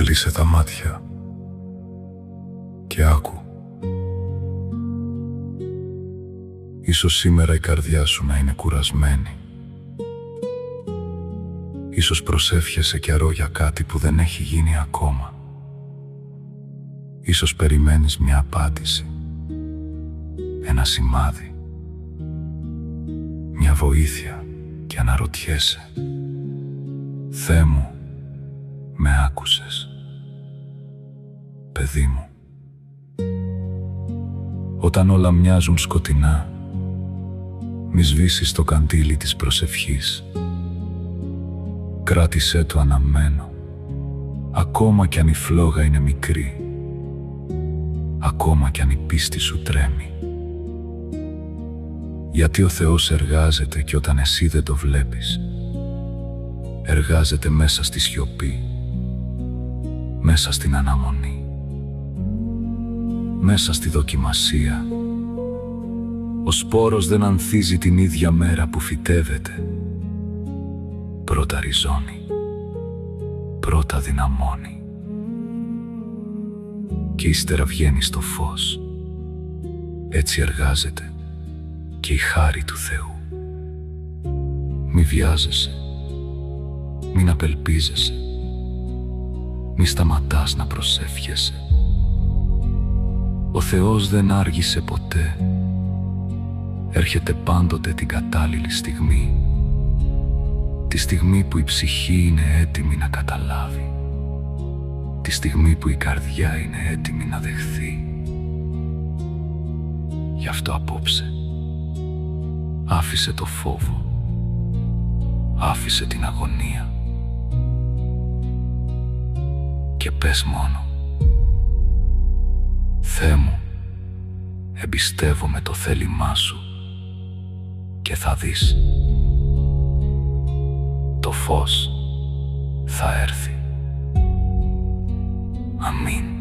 Κλείσε τα μάτια και άκου. Ίσως σήμερα η καρδιά σου να είναι κουρασμένη. Ίσως προσεύχεσαι καιρό για κάτι που δεν έχει γίνει ακόμα. Ίσως περιμένεις μια απάντηση, ένα σημάδι, μια βοήθεια και αναρωτιέσαι: Θεέ μου, με άκουσες? Παιδί μου, όταν όλα μοιάζουν σκοτεινά, μη σβήσεις το καντήλι της προσευχής. Κράτησέ το αναμμένο, ακόμα κι αν η φλόγα είναι μικρή, ακόμα κι αν η πίστη σου τρέμει. Γιατί ο Θεός εργάζεται και όταν εσύ δεν το βλέπεις. Εργάζεται μέσα στη σιωπή, μέσα στην αναμονή, μέσα στη δοκιμασία. Ο σπόρος δεν ανθίζει την ίδια μέρα που φυτεύεται. Πρώτα ριζώνει, πρώτα δυναμώνει και ύστερα βγαίνει στο φως. Έτσι εργάζεται και η χάρη του Θεού. Μη βιάζεσαι, μην απελπίζεσαι, μη σταματάς να προσεύχεσαι. Ο Θεός δεν άργησε ποτέ. Έρχεται πάντοτε την κατάλληλη στιγμή. Τη στιγμή που η ψυχή είναι έτοιμη να καταλάβει. Τη στιγμή που η καρδιά είναι έτοιμη να δεχθεί. Γι' αυτό απόψε άφησε το φόβο, άφησε την αγωνία και πες μόνο: Θεέ μου, εμπιστεύομαι το θέλημά σου και θα δεις, το φως θα έρθει. Αμήν.